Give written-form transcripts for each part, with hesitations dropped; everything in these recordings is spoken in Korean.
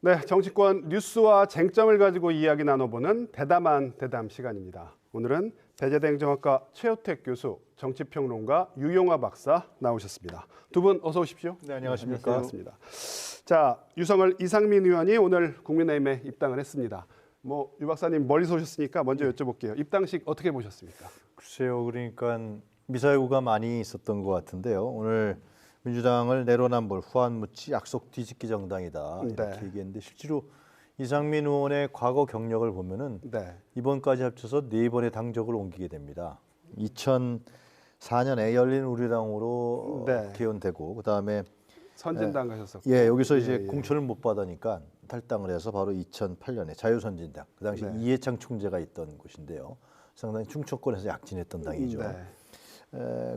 네, 정치권 뉴스와 쟁점을 가지고 이야기 나눠보는 대담한 대담 시간입니다. 오늘은 대제대 행정학과 최호택 교수, 정치평론가 유용화 박사 나오셨습니다. 두 분 어서 오십시오. 네, 안녕하십니까. 반갑습니다. 자, 유성을 이상민 의원이 오늘 국민의힘에 입당을 했습니다. 유 박사님 멀리서 오셨으니까 먼저 여쭤볼게요. 입당식 어떻게 보셨습니까? 글쎄요, 그러니까 미사여구가 많이 있었던 것 같은데요. 오늘 민주당을 내로남불, 후한무치, 약속 뒤집기 정당이다 이렇게 얘기했는데 실제로 이상민 의원의 과거 경력을 보면은 이번까지 합쳐서 4번의 당적을 옮기게 됩니다. 2004년에 열린 우리당으로 국회의원 되고 그다음에 선진당 가셨었고 여기서 이제 공천을 못 받으니까 탈당을 해서 바로 2008년에 자유선진당 그 당시 이해창 총재가 있던 곳인데요. 상당히 충청권에서 약진했던 당이죠.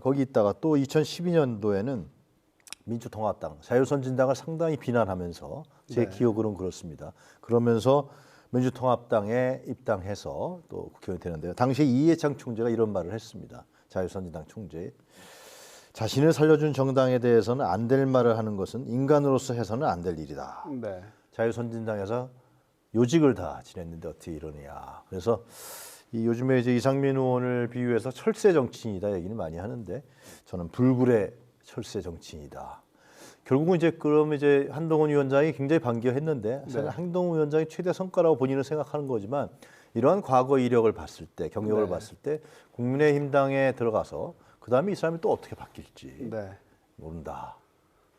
거기 있다가 또 2012년도에는 민주통합당, 자유선진당을 상당히 비난하면서 제 기억으로는 그렇습니다. 그러면서 민주통합당에 입당해서 또 국회의원이 되는데요. 당시에 이해창 총재가 이런 말을 했습니다. 자유선진당 총재. 자신을 살려준 정당에 대해서는 안 될 말을 하는 것은 인간으로서 해서는 안 될 일이다. 자유선진당에서 요직을 다 지냈는데 어떻게 이러느냐. 그래서 요즘에 이제 이상민 의원을 비유해서 철새 정치인이다 얘기는 많이 하는데 저는 불굴의 철새 정치인이다. 결국은 그러면 한동훈 위원장이 굉장히 반겨했는데 사실 한동훈 위원장이 최대 성과라고 본인은 생각하는 거지만 이러한 과거 이력을 봤을 때 경력을 봤을 때 국민의힘당에 들어가서 그 다음에 이 사람이 또 어떻게 바뀔지 모른다.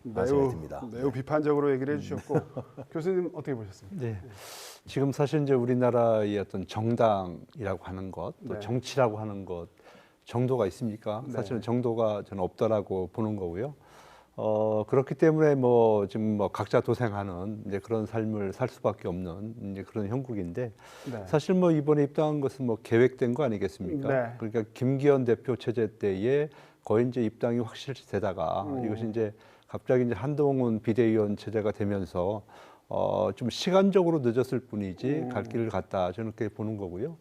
매우 비판적으로 얘기를 해주셨고 교수님 어떻게 보셨습니까? 네. 지금 사실 이제 우리나라의 어떤 정당이라고 하는 것, 또 정치라고 하는 것 정도가 있습니까? 사실은 정도가 저는 없다라고 보는 거고요. 그렇기 때문에 지금 각자 도생하는 이제 그런 삶을 살 수밖에 없는 이제 그런 형국인데 사실 이번에 입당한 것은 계획된 거 아니겠습니까? 그러니까 김기현 대표 체제 때에 거의 이제 입당이 확실시되다가 이것이 이제 갑자기 이제 한동훈 비대위원 체제가 되면서 좀 시간적으로 늦었을 뿐이지 갈 길을 갔다 저는 그렇게 보는 거고요.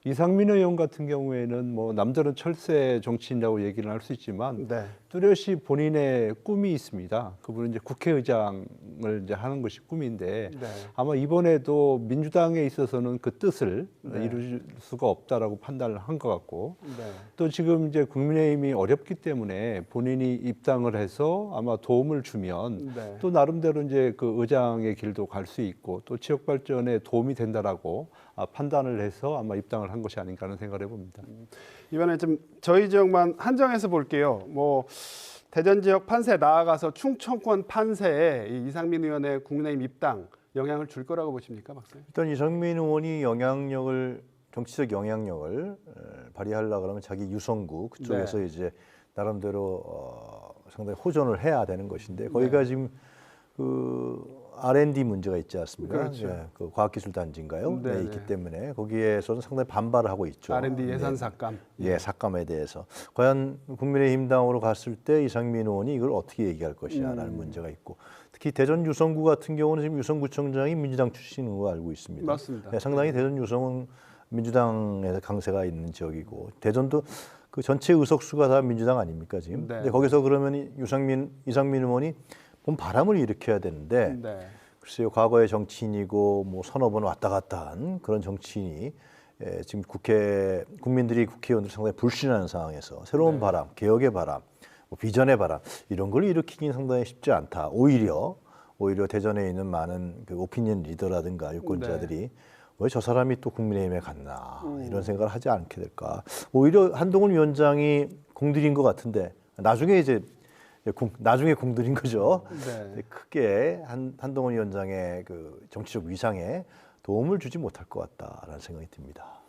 이상민 의원 같은 경우에는 남들은 철새 정치인이라고 얘기를 할 수 있지만 뚜렷이 본인의 꿈이 있습니다. 그분은 이제 국회의장을 이제 하는 것이 꿈인데 아마 이번에도 민주당에 있어서는 그 뜻을 이룰 수가 없다라고 판단을 한 것 같고 또 지금 이제 국민의힘이 어렵기 때문에 본인이 입당을 해서 아마 도움을 주면 또 나름대로 이제 그 의장의 길도 갈 수 있고 또 지역 발전에 도움이 된다라고 판단을 해서 아마 입당을 한 것이 아닌가 하는 생각을 해봅니다. 이번에 좀 저희 지역만 한정해서 볼게요. 대전 지역 판세 나아가서 충청권 판세에 이상민 의원의 국민의힘 입당 영향을 줄 거라고 보십니까, 박사님? 일단 이상민 의원이 정치적 영향력을 발휘하려고 그러면 자기 유성구 그쪽에서 이제 나름대로 상당히 호전을 해야 되는 것인데 거기가 지금 그 R&D 문제가 있지 않습니까? 그렇죠. 그 과학기술단지인가요? 있기 때문에 거기에서는 상당히 반발을 하고 있죠. R&D 예산 삭감. 삭감에 대해서. 과연 국민의힘당으로 갔을 때 이상민 의원이 이걸 어떻게 얘기할 것이냐라는 문제가 있고 특히 대전 유성구 같은 경우는 지금 유성구청장이 민주당 출신인 거 알고 있습니다. 맞습니다. 상당히 대전 유성은 민주당에서 강세가 있는 지역이고 대전도 그 전체 의석수가 다 민주당 아닙니까 지금? 근데 거기서 그러면 이상민 의원이 바람을 일으켜야 되는데 글쎄요 과거의 정치인이고 서너 번 왔다 갔다 한 그런 정치인이 지금 국민들이 국회의원들 상당히 불신하는 상황에서 새로운 바람, 개혁의 바람, 비전의 바람 이런 걸 일으키긴 상당히 쉽지 않다. 오히려 대전에 있는 많은 그 오피니언 리더라든가 유권자들이 왜 저 사람이 또 국민의힘에 갔나 이런 생각을 하지 않게 될까. 오히려 한동훈 위원장이 공들인 것 같은데 나중에 공들인 거죠. 크게 한동훈 위원장의 그 정치적 위상에 도움을 주지 못할 것 같다라는 생각이 듭니다.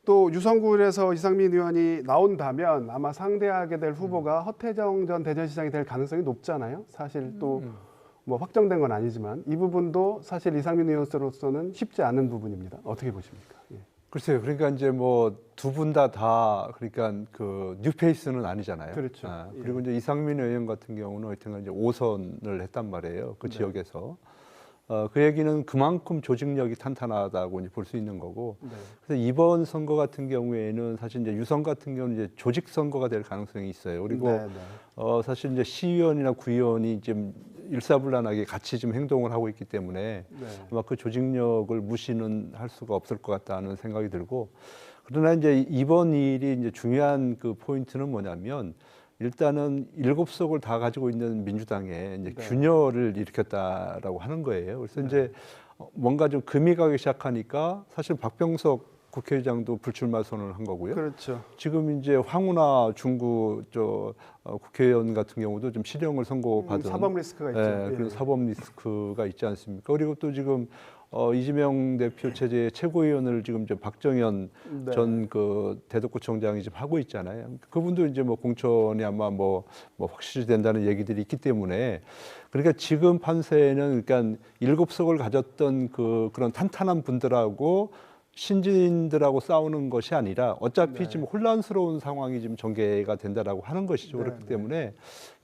또 유성구에서 이상민 의원이 나온다면 아마 상대하게 될 후보가 허태정 전 대전시장이 될 가능성이 높잖아요. 사실 또 확정된 건 아니지만 이 부분도 사실 이상민 의원으로서는 쉽지 않은 부분입니다. 어떻게 보십니까? 글쎄요. 그러니까 이제 두 분 다 그러니까 그 뉴페이스는 아니잖아요. 그렇죠. 그리고 이제 이상민 의원 같은 경우는 하여튼 이제 5선을 했단 말이에요. 그 지역에서. 그 얘기는 그만큼 조직력이 탄탄하다고 볼 수 있는 거고. 그래서 이번 선거 같은 경우에는 사실 이제 유성 같은 경우는 이제 조직 선거가 될 가능성이 있어요. 그리고 사실 이제 시의원이나 구의원이 좀 일사불란하게 같이 지금 행동을 하고 있기 때문에 네. 아마 그 조직력을 무시는 할 수가 없을 것 같다는 생각이 들고, 그러나 이제 이번 일이 이제 중요한 그 포인트는 뭐냐면, 일단은 7석을 다 가지고 있는 민주당에 이제 네. 균열을 일으켰다라고 하는 거예요. 그래서 이제 뭔가 좀 금이 가기 시작하니까 사실 박병석 국회의장도 불출마 선언을 한 거고요. 그렇죠. 지금 이제 황운하 중구 국회의원 같은 경우도 좀 실형을 선고받은 사법 리스크가 있죠. 예, 예. 그런 사법 리스크가 있지 않습니까? 그리고 또 지금 이재명 대표 체제의 최고위원을 지금 이제 박정현 네. 전 그 대덕구청장이 지금 하고 있잖아요. 그분도 이제 뭐 공천이 아마 뭐 확실히 된다는 얘기들이 있기 때문에, 그러니까 지금 판세는 그러니까 7석을 가졌던 그런 탄탄한 분들하고 신진들하고 싸우는 것이 아니라 어차피 지금 혼란스러운 상황이 지금 전개가 된다라고 하는 것이죠. 그렇기 때문에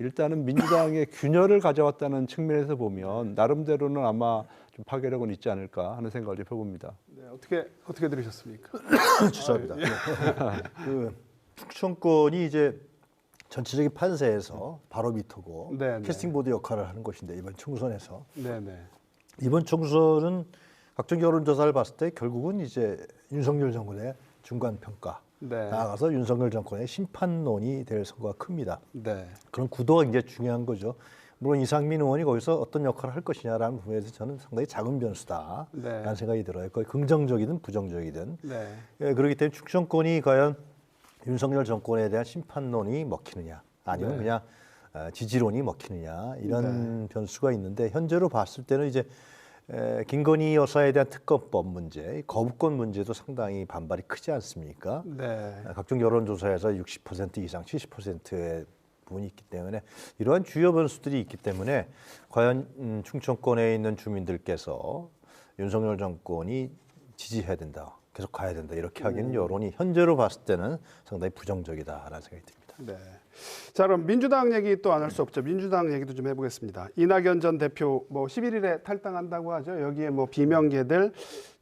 일단은 민주당의 균열을 가져왔다는 측면에서 보면 나름대로는 아마 좀 파괴력은 있지 않을까 하는 생각을 좀 해봅니다. 네, 어떻게 들으셨습니까? 죄송합니다. 그 충청권이 이제 전체적인 판세에서 바로미터고 네, 네. 캐스팅 보드 역할을 하는 것인데, 이번 총선에서 네네. 이번 총선은 각종 여론조사를 봤을 때 결국은 이제 윤석열 정권의 중간 평가, 네. 나아가서 윤석열 정권의 심판론이 될 선거가 큽니다. 네. 그런 구도가 굉장히 중요한 거죠. 물론 이상민 의원이 거기서 어떤 역할을 할 것이냐라는 부분에서 저는 상당히 작은 변수다라는 네. 생각이 들어요. 거의 긍정적이든 부정적이든. 네. 예, 그렇기 때문에 충청권이 과연 윤석열 정권에 대한 심판론이 먹히느냐, 아니면 네. 그냥 지지론이 먹히느냐, 이런 변수가 있는데, 현재로 봤을 때는 이제 김건희 여사에 대한 특검법 문제, 거부권 문제도 상당히 반발이 크지 않습니까? 네. 각종 여론조사에서 60% 이상, 70%의 부분이 있기 때문에, 이러한 주요 변수들이 있기 때문에 과연 충청권에 있는 주민들께서 윤석열 정권이 지지해야 된다, 계속 가야 된다, 이렇게 하기는 여론이 현재로 봤을 때는 상당히 부정적이다라는 생각이 듭니다. 네. 자, 그럼 민주당 얘기 또 안 할 수 없죠. 민주당 얘기도 좀 해보겠습니다. 이낙연 전 대표 뭐 11일에 탈당한다고 하죠. 여기에 뭐 비명계들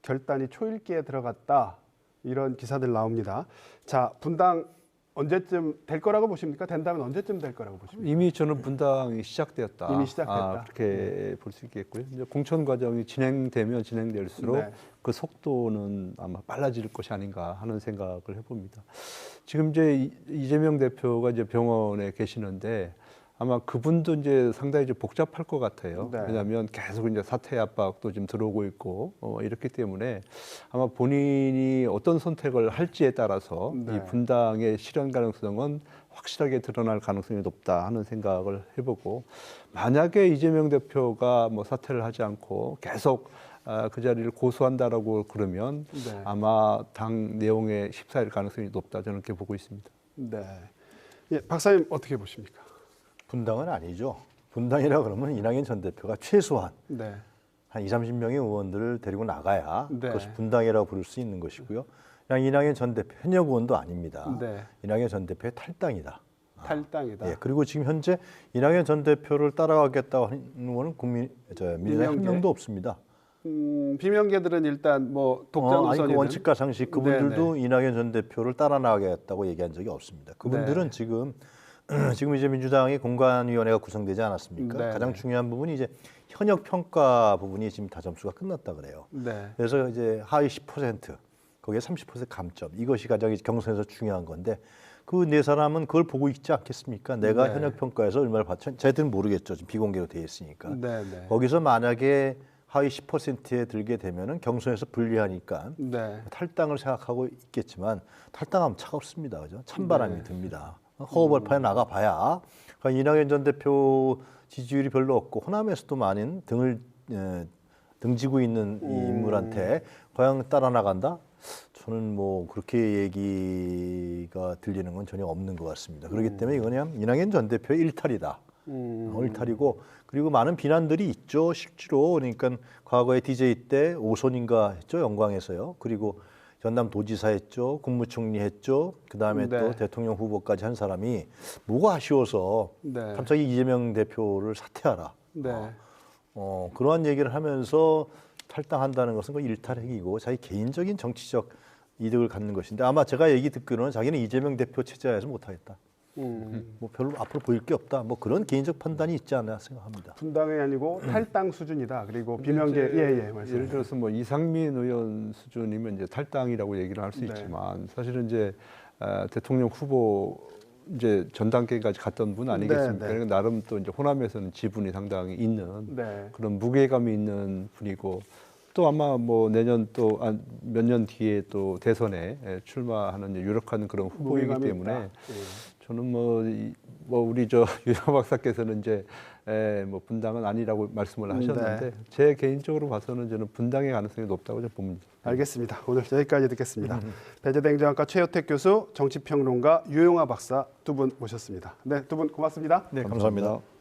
결단이 초읽기에 들어갔다, 이런 기사들 나옵니다. 자, 분당 언제쯤 될 거라고 보십니까? 된다면 언제쯤 될 거라고 보십니까? 이미 저는 분당이 시작되었다. 이미 시작됐다. 그렇게 볼 수 있겠고요. 이제 공천 과정이 진행되면 진행될수록 네. 그 속도는 아마 빨라질 것이 아닌가 하는 생각을 해봅니다. 지금 이제 이재명 대표가 이제 병원에 계시는데 아마 그분도 이제 상당히 좀 복잡할 것 같아요. 네. 왜냐하면 계속 이제 사퇴 압박도 지금 들어오고 있고 이렇기 때문에 아마 본인이 어떤 선택을 할지에 따라서 네. 이 분당의 실현 가능성은 확실하게 드러날 가능성이 높다 하는 생각을 해보고, 만약에 이재명 대표가 뭐 사퇴를 하지 않고 계속 그 자리를 고수한다라고 그러면 네. 아마 당 내용에 휩싸일 가능성이 높다, 저는 그렇게 보고 있습니다. 네. 예, 박사님 어떻게 보십니까? 분당은 아니죠. 분당이라 그러면 이낙연 전 대표가 최소한 네. 한 30명의 의원들을 데리고 나가야 네. 그것이 분당이라고 부를 수 있는 것이고요. 그냥 이낙연 전 대표 현역 의원도 아닙니다. 네. 이낙연 전 대표의 탈당이다. 탈당이다. 예, 그리고 지금 현재 이낙연 전 대표를 따라가겠다고 하는 의원은 민주당에 한 비명계? 명도 없습니다. 비명계들은 일단 뭐 독자 아니, 노선이든 그 원칙과 상식, 그분들도 이낙연 전 대표를 따라 나가겠다고 얘기한 적이 없습니다. 그분들은 네. 지금 이제 민주당의 공관위원회가 구성되지 않았습니까? 네, 가장 네. 중요한 부분이 이제 현역 평가 부분이 지금 다 점수가 끝났다 그래요. 네. 그래서 이제 하위 10%, 거기에 30% 감점, 이것이 가장 경선에서 중요한 건데, 그 네 사람은 그걸 보고 있지 않겠습니까? 내가 네. 현역 평가에서 얼마를 받죠? 저희들은 모르겠죠. 지금 비공개로 돼 있으니까. 네, 네. 거기서 만약에 하위 10%에 들게 되면은 경선에서 불리하니까 네. 탈당을 생각하고 있겠지만, 탈당하면 차갑습니다. 그죠? 찬바람이 듭니다. 허허벌판에 나가봐야 그러니까 이낙연 전 대표 지지율이 별로 없고 호남에서도 많은 등지고 있는 이 인물한테 과연 따라 나간다? 저는 뭐 그렇게 얘기가 들리는 건 전혀 없는 것 같습니다. 그렇기 때문에 이건 그냥 이낙연 전 대표의 일탈이다. 일탈이고, 그리고 많은 비난들이 있죠. 실제로 그러니까 과거에 DJ 때 오선인가 했죠, 영광에서요. 그리고 전남도지사 했죠, 국무총리 했죠. 그 다음에 네. 또 대통령 후보까지 한 사람이 뭐가 아쉬워서 네. 갑자기 이재명 대표를 사퇴하라. 네. 그러한 얘기를 하면서 탈당한다는 것은 그 일탈행위고 자기 개인적인 정치적 이득을 갖는 것인데, 아마 제가 얘기 듣기로는 자기는 이재명 대표 체제하에서 못하겠다. 뭐 별로 앞으로 보일 게 없다. 뭐 그런 개인적 판단이 있지 않나 생각합니다. 분당이 아니고 탈당 수준이다. 그리고 비명계 말씀. 예를 들어서 뭐 이상민 의원 수준이면 이제 탈당이라고 얘기를 할 수 네. 있지만 사실은 이제 대통령 후보 이제 전 단계까지 갔던 분 아니겠습니까? 네. 그러니까 나름 또 이제 호남에서는 지분이 상당히 있는 네. 그런 무게감이 있는 분이고 또 아마 뭐 내년 또 몇 년 뒤에 또 대선에 출마하는 이제 유력한 그런 후보이기 무게감이 때문에 있다. 저는 뭐 우리 저 유영 박사께서는 이제 뭐 분당은 아니라고 말씀을 하셨는데 제 개인적으로 봐서는 저는 분당의 가능성이 높다고 좀 봅니다. 알겠습니다. 오늘 여기까지 듣겠습니다. 배재대행정학과 최효택 교수, 정치평론가 유용하 박사 두 분 모셨습니다. 네, 두 분 고맙습니다. 네, 감사합니다.